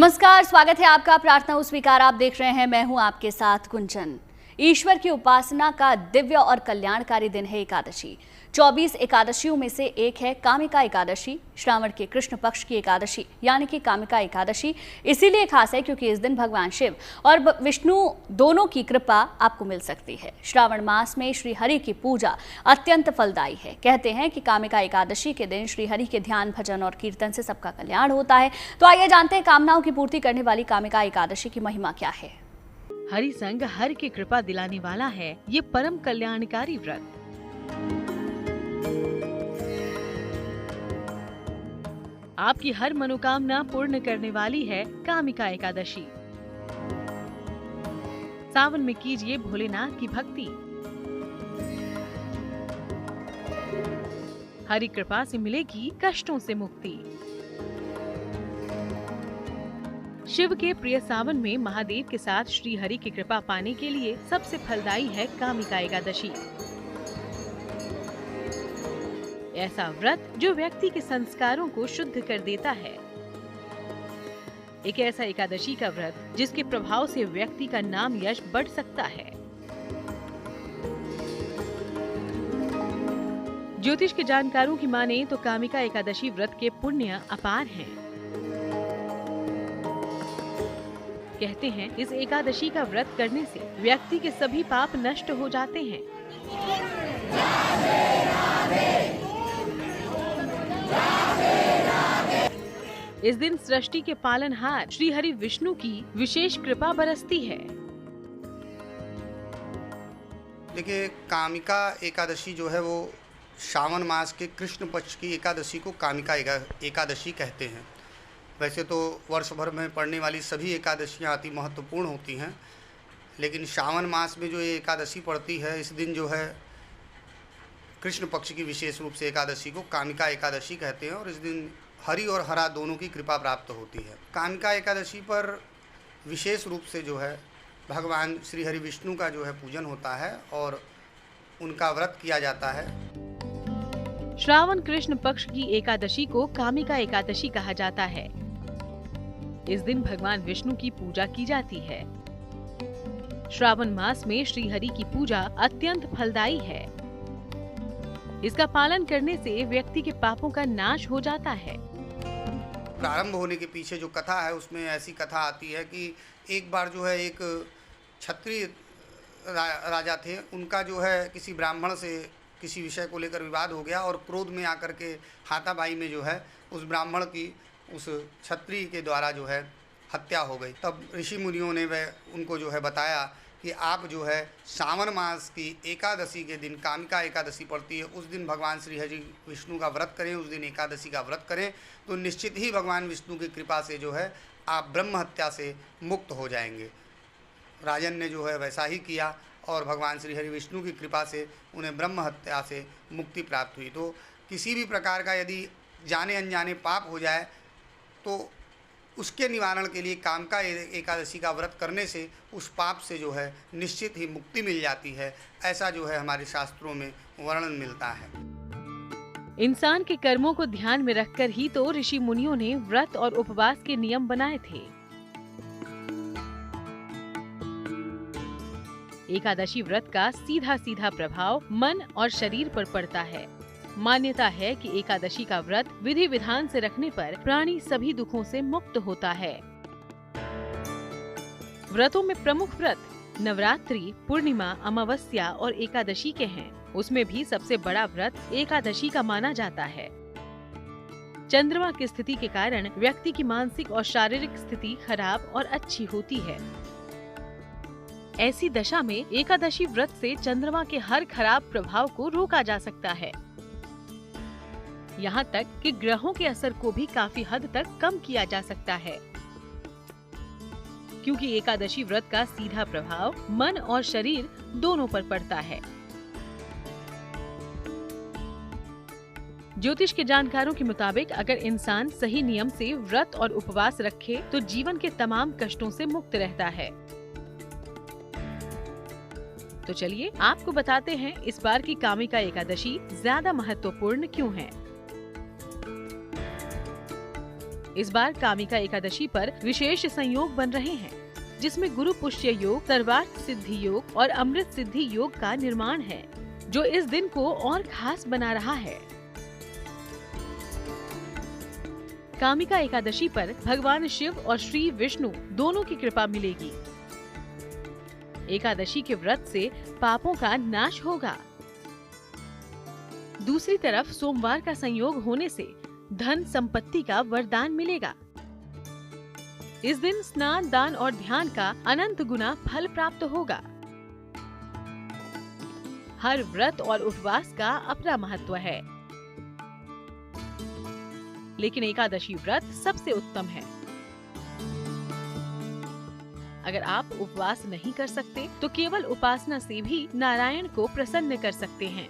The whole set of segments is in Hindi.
नमस्कार, स्वागत है आपका प्रार्थना उस स्वीकार। आप देख रहे हैं, मैं हूं आपके साथ गुंजन। ईश्वर की उपासना का दिव्य और कल्याणकारी दिन है एकादशी। 24 एकादशियों में से एक है कामिका एकादशी, श्रावण के कृष्ण पक्ष की एकादशी यानी कि कामिका एकादशी। इसीलिए खास है क्योंकि इस दिन भगवान शिव और विष्णु दोनों की कृपा आपको मिल सकती है। श्रावण मास में श्री हरि की पूजा अत्यंत फलदायी है। कहते हैं कि कामिका एकादशी के दिन श्री हरि के ध्यान, भजन और कीर्तन से सबका कल्याण होता है। तो आइए जानते हैं कामनाओं की पूर्ति करने वाली कामिका एकादशी की महिमा क्या है। हरि संग हर की कृपा दिलाने वाला है ये परम कल्याणकारी व्रत। आपकी हर मनोकामना पूर्ण करने वाली है कामिका एकादशी। सावन में कीजिए भोलेनाथ की भक्ति। हरि कृपा से मिलेगी कष्टों से मुक्ति। शिव के प्रिय सावन में महादेव के साथ श्री हरि की कृपा पाने के लिए सबसे फलदायी है कामिका एकादशी। ऐसा व्रत जो व्यक्ति के संस्कारों को शुद्ध कर देता है। एक ऐसा एकादशी का व्रत जिसके प्रभाव से व्यक्ति का नाम यश बढ़ सकता है। ज्योतिष के जानकारों की माने तो कामिका एकादशी व्रत के पुण्य अपार हैं। कहते हैं इस एकादशी का व्रत करने से व्यक्ति के सभी पाप नष्ट हो जाते हैं। इस दिन सृष्टि के पालनहार श्री हरि विष्णु की विशेष कृपा बरसती है। देखिए, कामिका एकादशी जो है वो श्रावण मास के कृष्ण पक्ष की एकादशी को कामिका एकादशी कहते हैं। वैसे तो वर्ष भर में पड़ने वाली सभी एकादशियाँ अति महत्वपूर्ण होती हैं, लेकिन श्रावण मास में जो ये एकादशी पड़ती है, इस दिन जो है कृष्ण पक्ष की विशेष रूप से एकादशी को कामिका एकादशी कहते हैं और इस दिन हरि और हरा दोनों की कृपा प्राप्त होती है। कामिका एकादशी पर विशेष रूप से जो है भगवान श्री हरि विष्णु का जो है पूजन होता है और उनका व्रत किया जाता है। श्रावण कृष्ण पक्ष की एकादशी को कामिका एकादशी कहा जाता है। इस दिन भगवान विष्णु की पूजा की जाती है। श्रावण मास में श्री हरि की पूजा अत्यंत फलदायी है। इसका पालन करने से व्यक्ति के पापों का नाश हो जाता है। प्रारंभ होने के पीछे जो कथा है उसमें ऐसी कथा आती है कि एक बार जो है एक क्षत्रिय राजा थे, उनका जो है किसी ब्राह्मण से किसी विषय को लेकर विवाद हो गया और क्रोध में आकर के हाथापाई में जो है उस ब्राह्मण की उस क्षत्रिय के द्वारा जो है हत्या हो गई। तब ऋषि मुनियों ने वह उनको जो है बताया कि आप जो है श्रावण मास की एकादशी के दिन कामिका एकादशी पड़ती है, उस दिन भगवान श्री हरि विष्णु का व्रत करें, उस दिन एकादशी का व्रत करें तो निश्चित ही भगवान विष्णु की कृपा से जो है आप ब्रह्म हत्या से मुक्त हो जाएंगे। राजन ने जो है वैसा ही किया और भगवान श्री हरि विष्णु की कृपा से उन्हें ब्रह्म हत्या से मुक्ति प्राप्त हुई। तो किसी भी प्रकार का यदि जाने अनजाने पाप हो जाए तो उसके निवारण के लिए कामिका एकादशी का व्रत करने से उस पाप से जो है निश्चित ही मुक्ति मिल जाती है। ऐसा जो है हमारे शास्त्रों में वर्णन मिलता है। इंसान के कर्मों को ध्यान में रखकर ही तो ऋषि मुनियों ने व्रत और उपवास के नियम बनाए थे। एकादशी व्रत का सीधा सीधा प्रभाव मन और शरीर पर पड़ता है। मान्यता है कि एकादशी का व्रत विधि विधान से रखने पर प्राणी सभी दुखों से मुक्त होता है। व्रतों में प्रमुख व्रत नवरात्रि, पूर्णिमा, अमावस्या और एकादशी के हैं। उसमें भी सबसे बड़ा व्रत एकादशी का माना जाता है। चंद्रमा की स्थिति के कारण व्यक्ति की मानसिक और शारीरिक स्थिति खराब और अच्छी होती है। ऐसी दशा में एकादशी व्रत से चंद्रमा के हर खराब प्रभाव को रोका जा सकता है। यहाँ तक कि ग्रहों के असर को भी काफी हद तक कम किया जा सकता है, क्योंकि एकादशी व्रत का सीधा प्रभाव मन और शरीर दोनों पर पड़ता है। ज्योतिष के जानकारों के मुताबिक अगर इंसान सही नियम से व्रत और उपवास रखे तो जीवन के तमाम कष्टों से मुक्त रहता है। तो चलिए आपको बताते हैं इस बार की कामिका एकादशी ज्यादा महत्वपूर्ण क्यों है। इस बार कामिका एकादशी पर विशेष संयोग बन रहे हैं, जिसमें गुरु पुष्य योग, सर्वार्थ सिद्धि योग और अमृत सिद्धि योग का निर्माण है, जो इस दिन को और खास बना रहा है। कामिका एकादशी पर भगवान शिव और श्री विष्णु दोनों की कृपा मिलेगी। एकादशी के व्रत से पापों का नाश होगा। दूसरी तरफ सोमवार का संयोग होने से धन संपत्ति का वरदान मिलेगा। इस दिन स्नान, दान और ध्यान का अनंत गुना फल प्राप्त होगा। हर व्रत और उपवास का अपना महत्व है, लेकिन एकादशी व्रत सबसे उत्तम है। अगर आप उपवास नहीं कर सकते तो केवल उपासना से भी नारायण को प्रसन्न कर सकते हैं।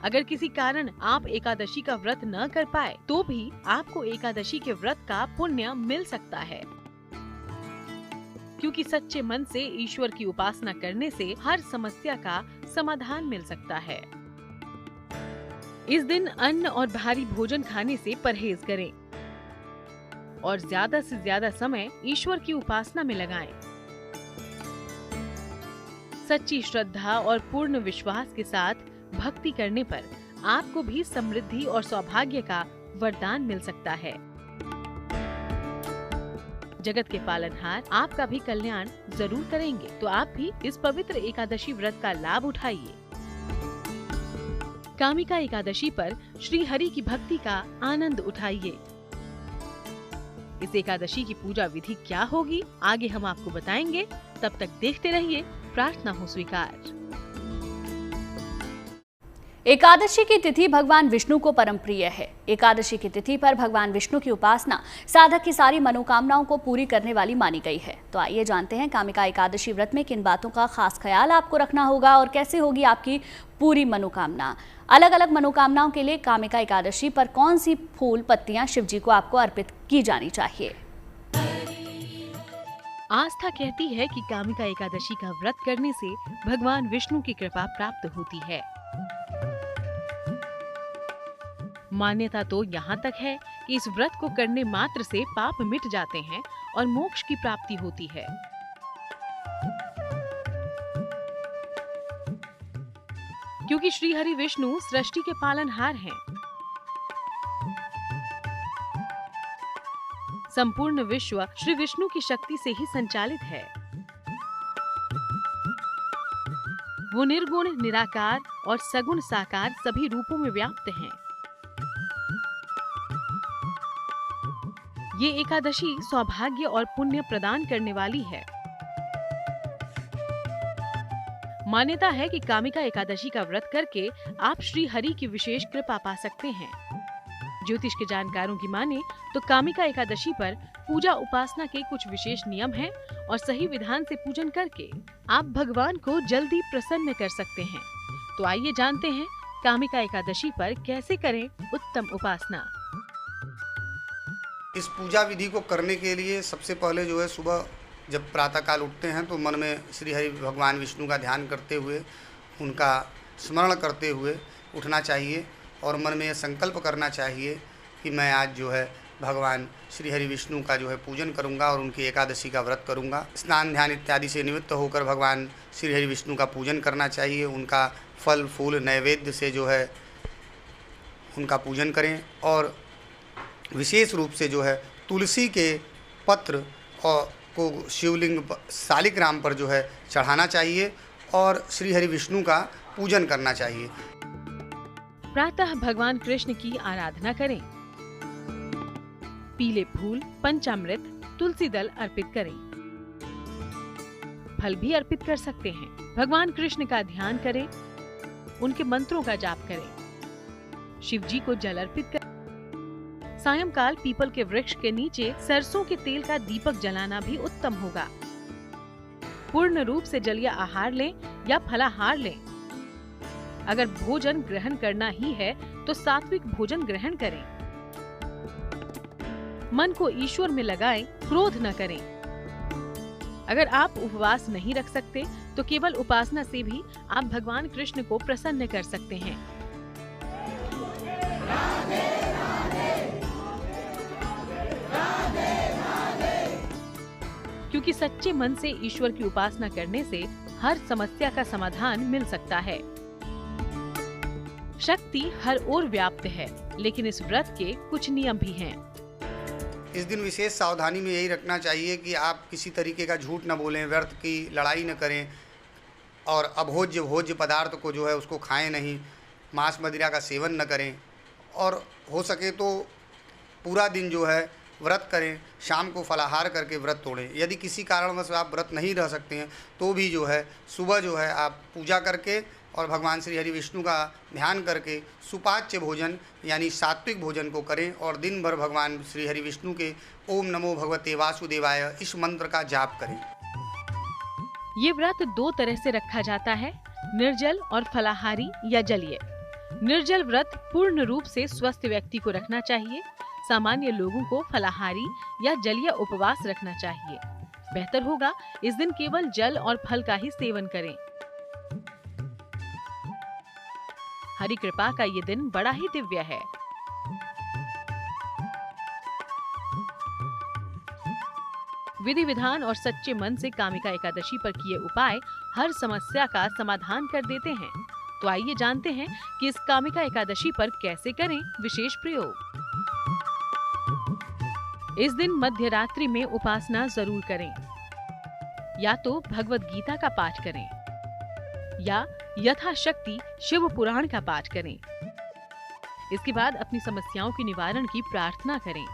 अगर किसी कारण आप एकादशी का व्रत न कर पाए तो भी आपको एकादशी के व्रत का पुण्य मिल सकता है, क्योंकि सच्चे मन से ईश्वर की उपासना करने से हर समस्या का समाधान मिल सकता है। इस दिन अन्न और भारी भोजन खाने से परहेज करें और ज्यादा से ज्यादा समय ईश्वर की उपासना में लगाएं। सच्ची श्रद्धा और पूर्ण विश्वास के साथ भक्ति करने पर आपको भी समृद्धि और सौभाग्य का वरदान मिल सकता है। जगत के पालनहार आपका भी कल्याण जरूर करेंगे, तो आप भी इस पवित्र एकादशी व्रत का लाभ उठाइए। कामिका एकादशी पर श्री हरि की भक्ति का आनंद उठाइए। इस एकादशी की पूजा विधि क्या होगी, आगे हम आपको बताएंगे। तब तक देखते रहिए प्रार्थना हो स्वीकार। एकादशी की तिथि भगवान विष्णु को परम प्रिय है। एकादशी की तिथि पर भगवान विष्णु की उपासना साधक की सारी मनोकामनाओं को पूरी करने वाली मानी गई है। तो आइए जानते हैं कामिका एकादशी व्रत में किन बातों का खास ख्याल आपको रखना होगा और कैसे होगी आपकी पूरी मनोकामना। अलग अलग मनोकामनाओं के लिए कामिका एकादशी पर कौन सी फूल पत्तियां शिव जी को आपको अर्पित की जानी चाहिए। आस्था कहती है कि कामिका एकादशी का व्रत करने से भगवान विष्णु की कृपा प्राप्त होती है। मान्यता तो यहाँ तक है कि इस व्रत को करने मात्र से पाप मिट जाते हैं और मोक्ष की प्राप्ति होती है। क्योंकि श्री हरि विष्णु सृष्टि के पालनहार हैं। संपूर्ण विश्व श्री विष्णु की शक्ति से ही संचालित है। वो निर्गुण, निराकार और सगुण साकार सभी रूपों में व्याप्त हैं। ये एकादशी सौभाग्य और पुण्य प्रदान करने वाली है। मान्यता है कि कामिका एकादशी का व्रत करके आप श्री हरि की विशेष कृपा पा सकते हैं। ज्योतिष के जानकारों की माने तो कामिका एकादशी पर पूजा उपासना के कुछ विशेष नियम हैं और सही विधान से पूजन करके आप भगवान को जल्दी प्रसन्न कर सकते हैं। तो आइए जानते हैं कामिका एकादशी पर कैसे करें उत्तम उपासना। इस पूजा विधि को करने के लिए सबसे पहले जो है सुबह जब प्रातःकाल उठते हैं तो मन में श्री हरि भगवान विष्णु का ध्यान करते हुए, उनका स्मरण करते हुए उठना चाहिए और मन में यह संकल्प करना चाहिए कि मैं आज जो है भगवान श्री हरि विष्णु का जो है पूजन करूंगा और उनकी एकादशी का व्रत करूंगा। स्नान ध्यान इत्यादि से निवृत्त होकर भगवान श्री हरि विष्णु का पूजन करना चाहिए। उनका फल फूल नैवेद्य से जो है उनका पूजन करें और विशेष रूप से जो है तुलसी के पत्र और को शिवलिंग शालिग्राम पर जो है चढ़ाना चाहिए और श्री हरि विष्णु का पूजन करना चाहिए। प्रातः भगवान कृष्ण की आराधना करें। पीले फूल, पंचामृत, तुलसी दल अर्पित करें। फल भी अर्पित कर सकते हैं। भगवान कृष्ण का ध्यान करें, उनके मंत्रों का जाप करें। शिव जी को जल अर्पित करें। सायंकाल पीपल के वृक्ष के नीचे सरसों के तेल का दीपक जलाना भी उत्तम होगा। पूर्ण रूप से जलीय आहार लें या फलाहार लें। अगर भोजन ग्रहण करना ही है तो सात्विक भोजन ग्रहण करें। मन को ईश्वर में लगाएं, क्रोध न करें। अगर आप उपवास नहीं रख सकते तो केवल उपासना से भी आप भगवान कृष्ण को प्रसन्न कर सकते हैं। क्योंकि सच्चे मन से ईश्वर की उपासना करने से हर समस्या का समाधान मिल सकता है। शक्ति हर ओर व्याप्त है, लेकिन इस व्रत के कुछ नियम भी हैं। इस दिन विशेष सावधानी में यही रखना चाहिए कि आप किसी तरीके का झूठ न बोलें, व्यर्थ की लड़ाई न करें और अभोज्य भोज्य पदार्थ को जो है उसको खाएं नहीं, मांस मदिरा का सेवन न करें और हो सके तो पूरा दिन जो है व्रत करें, शाम को फलाहार करके व्रत तोड़ें। यदि किसी कारणवश आप व्रत नहीं रह सकते हैं तो भी जो है सुबह जो है आप पूजा करके और भगवान श्री हरि विष्णु का ध्यान करके सुपाच्य भोजन यानी सात्विक भोजन को करें और दिन भर भगवान श्री हरि विष्णु के ओम नमो भगवते वासुदेवाय इस मंत्र का जाप करें। ये व्रत दो तरह से रखा जाता है, निर्जल और फलाहारी या जलीय। निर्जल व्रत पूर्ण रूप से स्वस्थ व्यक्ति को रखना चाहिए। सामान्य लोगों को फलाहारी या जलीय उपवास रखना चाहिए। बेहतर होगा इस दिन केवल जल और फल का ही सेवन करें। हरि कृपा का ये दिन बड़ा ही दिव्य है। विधि विधान और सच्चे मन से कामिका एकादशी पर किए उपाय हर समस्या का समाधान कर देते हैं। तो आइए जानते हैं कि इस कामिका एकादशी पर कैसे करें विशेष प्रयोग। इस दिन मध्य रात्रि में उपासना जरूर करें। या तो भगवत गीता का पाठ करें या यथाशक्ति शिव पुराण का पाठ करें। इसके बाद अपनी समस्याओं के निवारण की प्रार्थना करें।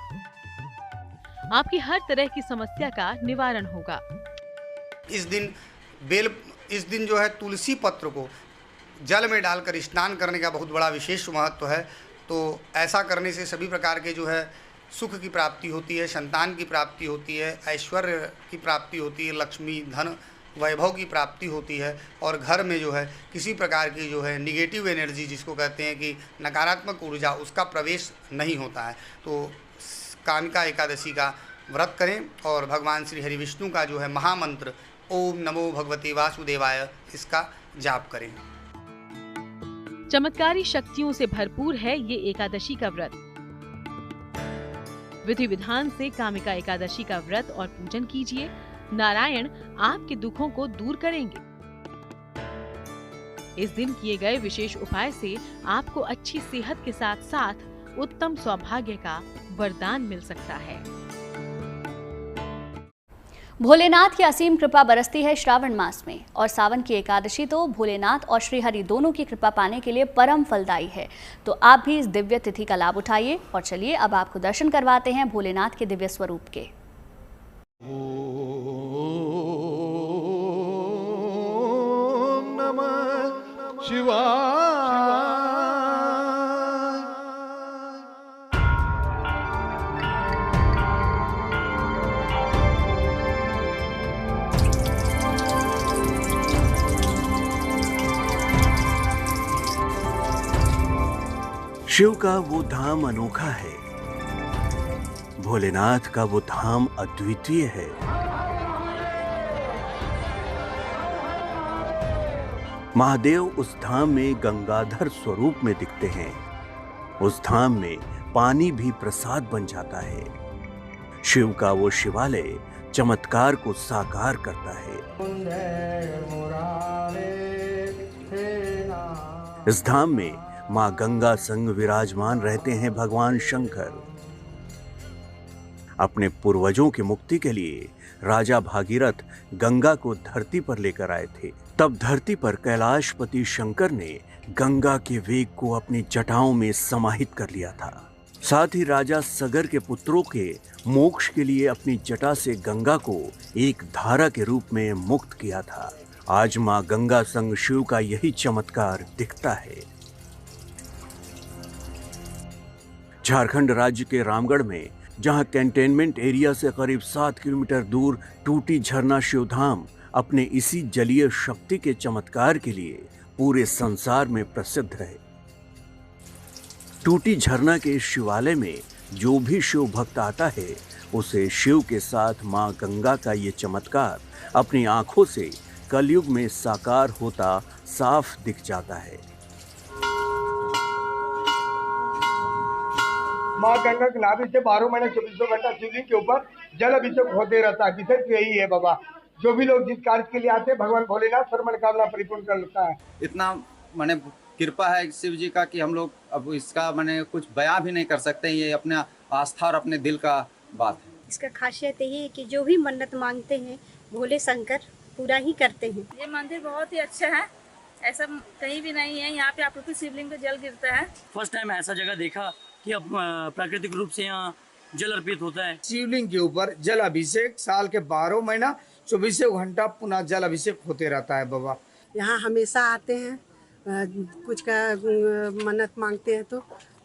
आपकी हर तरह की समस्या का निवारण होगा। इस दिन जो है तुलसी पत्र को जल में डालकर स्नान करने का बहुत बड़ा विशेष महत्व है। तो ऐसा करने से सभी प्रकार के जो है सुख की प्राप्ति होती है, संतान की प्राप्ति होती है, ऐश्वर्य की प्राप्ति होती है, लक्ष्मी धन वैभव की प्राप्ति होती है और घर में जो है किसी प्रकार की जो है निगेटिव एनर्जी जिसको कहते हैं कि नकारात्मक ऊर्जा उसका प्रवेश नहीं होता है। तो कामिका एकादशी का व्रत करें और भगवान श्री हरि विष्णु का जो है महामंत्र ओम नमो भगवते वासुदेवाय इसका जाप करें। चमत्कारी शक्तियों से भरपूर है ये एकादशी का व्रत। विधि विधान से कामिका एकादशी का व्रत और पूजन कीजिए। नारायण आपके दुखों को दूर करेंगे। इस दिन किए गए विशेष उपाय से आपको अच्छी सेहत के साथ साथ उत्तम सौभाग्य का वरदान मिल सकता है। भोलेनाथ की असीम कृपा बरसती है श्रावण मास में और सावन की एकादशी तो भोलेनाथ और श्रीहरि दोनों की कृपा पाने के लिए परम फलदायी है। तो आप भी इस दिव्य तिथि का लाभ उठाइए और चलिए अब आपको दर्शन करवाते हैं भोलेनाथ के दिव्य स्वरूप के। ओम नमः शिवाय। शिव का वो धाम अनोखा है, भोलेनाथ का वो धाम अद्वितीय है। महादेव उस धाम में गंगाधर स्वरूप में दिखते हैं। उस धाम में पानी भी प्रसाद बन जाता है। शिव का वो शिवालय चमत्कार को साकार करता है। इस धाम में मां गंगा संग विराजमान रहते हैं भगवान शंकर। अपने पूर्वजों की मुक्ति के लिए राजा भागीरथ गंगा को धरती पर लेकर आए थे। तब धरती पर कैलाशपति शंकर ने गंगा के वेग को अपनी जटाओं में समाहित कर लिया था। साथ ही राजा सगर के पुत्रों के मोक्ष के लिए अपनी जटा से गंगा को एक धारा के रूप में मुक्त किया था। आज मां गंगा संग शिव का यही चमत्कार दिखता है। झारखंड राज्य के रामगढ़ में जहां कंटेनमेंट एरिया से करीब 7 किलोमीटर दूर टूटी झरना शिवधाम अपने इसी जलीय शक्ति के चमत्कार के लिए पूरे संसार में प्रसिद्ध है। टूटी झरना के शिवालय में जो भी शिव भक्त आता है उसे शिव के साथ मां गंगा का ये चमत्कार अपनी आंखों से कलयुग में साकार होता साफ दिख जाता है। माँ गंगा के नाभि से 12 महीने 24 घंटा शिवलिंग के ऊपर जल अभिषेक होते रहता है। विशेष यही है बाबा, जो भी लोग जिस कार्य के लिए आते हैं भगवान भोलेनाथ सर्व मनोकामना परिपूर्ण कर लेता है। इतना माने कृपा है शिव जी का कि हम लोग अब इसका माने कुछ बयां भी नहीं कर सकते। ये अपने आस्था और अपने दिल का बात है। इसका खासियत यही है कि जो भी मन्नत मांगते हैं भोले शंकर पूरा ही करते हैं। ये मंदिर बहुत ही अच्छा है, ऐसा कहीं भी नहीं है। यहाँ पे आप शिवलिंग पे जल गिरता है। फर्स्ट टाइम ऐसा जगह देखा कि अब प्राकृतिक रूप से यहाँ जल अर्पित होता है। शिवलिंग के ऊपर जल अभिषेक साल के 12 महीना 24 घंटा पुनः जल अभिषेक होते रहता है बाबा। यहाँ हमेशा आते हैं, कुछ का मन्नत मांगते हैं तो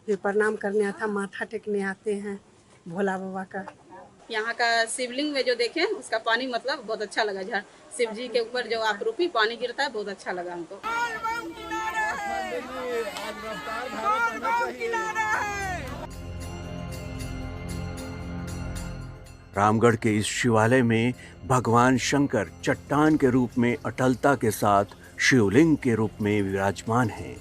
फिर प्रणाम करने आता, माथा टेकने आते हैं भोला बाबा का। यहाँ का शिवलिंग में जो देखे उसका पानी मतलब बहुत अच्छा लगा। शिव जी के ऊपर जो आपरूपी पानी गिरता है बहुत अच्छा लगा हमको। रामगढ़ के इस शिवालय में भगवान शंकर चट्टान के रूप में अटलता के साथ शिवलिंग के रूप में विराजमान हैं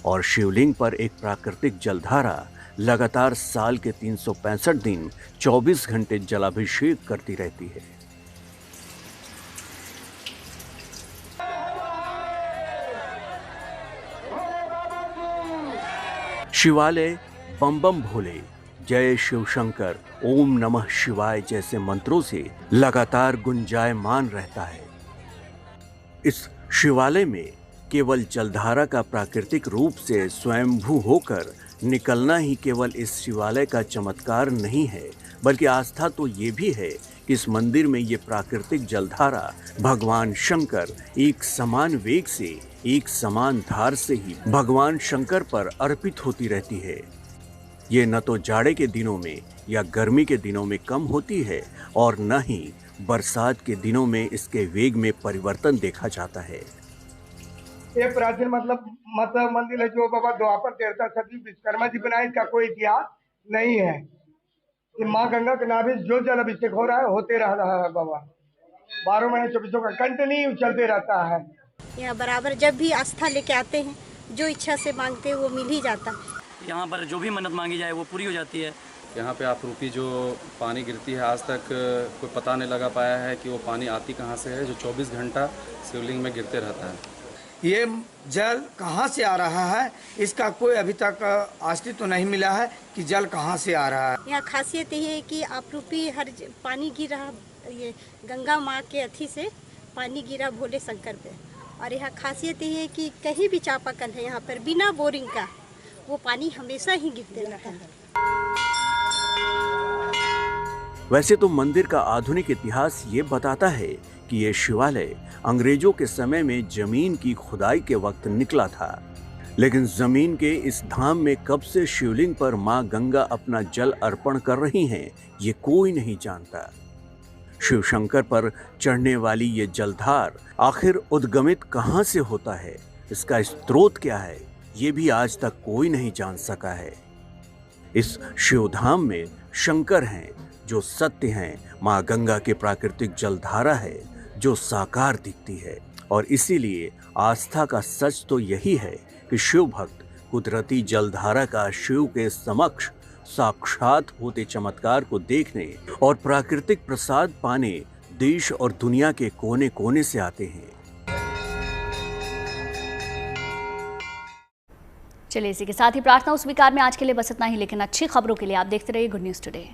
और शिवलिंग पर एक प्राकृतिक जलधारा लगातार साल के 365 दिन 24 घंटे जलाभिषेक करती रहती है। शिवालय बम बम भोले, जय शिव शंकर, ओम नमः शिवाय जैसे मंत्रों से लगातार गुंजायमान रहता है। इस शिवालय में केवल जलधारा का प्राकृतिक रूप से स्वयंभू होकर निकलना ही केवल इस शिवालय का चमत्कार नहीं है, बल्कि आस्था तो ये भी है कि इस मंदिर में ये प्राकृतिक जलधारा भगवान शंकर एक समान वेग से, एक समान धार से ही भगवान शंकर पर अर्पित होती रहती है। ये न तो जाड़े के दिनों में या गर्मी के दिनों में कम होती है और न ही बरसात के दिनों में इसके वेग में परिवर्तन देखा जाता है। ये प्राचीन मतलब मंदिर है जो बाबा द्वापर तेरता सती विश्वकर्मा जी बनाए, इसका कोई इतिहास नहीं है। कि माँ गंगा के नाभि जो जल अभिषेक हो रहा है होते रह रहा है बाबा, 12 महीने 24 का कंटिन्यू चलते रहता है। यहाँ बराबर जब भी आस्था लेके आते हैं, जो इच्छा से मांगते हैं वो मिल ही जाता है। यहाँ पर जो भी मन्नत मांगी जाए वो पूरी हो जाती है। यहाँ पे आपरूपी जो पानी गिरती है आज तक कोई पता नहीं लगा पाया है कि वो पानी आती कहाँ से है, जो 24 घंटा शिवलिंग में गिरते रहता है। ये जल कहाँ से आ रहा है इसका कोई अभी तक अस्तित्व तो नहीं मिला है कि जल कहाँ से आ रहा है। यहाँ खासियत ये है कि आपरूपी हर पानी गिरा, ये गंगा माँ के अथी से पानी गिरा भोले शंकर पे। और यहाँ खासियत ये है कि कहीं भी चापाकल है यहाँ पर बिना बोरिंग का वो पानी हमेशा ही गिरते रहता है। वैसे तो मंदिर का आधुनिक इतिहास ये बताता है कि ये शिवालय अंग्रेजों के समय में जमीन की खुदाई के वक्त निकला था, लेकिन जमीन के इस धाम में कब से शिवलिंग पर मां गंगा अपना जल अर्पण कर रही हैं, ये कोई नहीं जानता। शिव शंकर पर चढ़ने वाली ये जलधार आखिर उद्गमित कहां से होता है, इसका स्रोत क्या है, ये भी आज तक कोई नहीं जान सका है। इस शिवधाम में शंकर हैं जो सत्य हैं, मां गंगा के प्राकृतिक जलधारा है जो साकार दिखती है। और इसीलिए आस्था का सच तो यही है कि शिव भक्त कुदरती जलधारा का शिव के समक्ष साक्षात होते चमत्कार को देखने और प्राकृतिक प्रसाद पाने देश और दुनिया के कोने कोने से आते हैं। चलिए इसी के साथ ही प्रार्थना स्वीकार में आज के लिए बस इतना ही, लेकिन अच्छी खबरों के लिए आप देखते रहिए गुड न्यूज़ टुडे।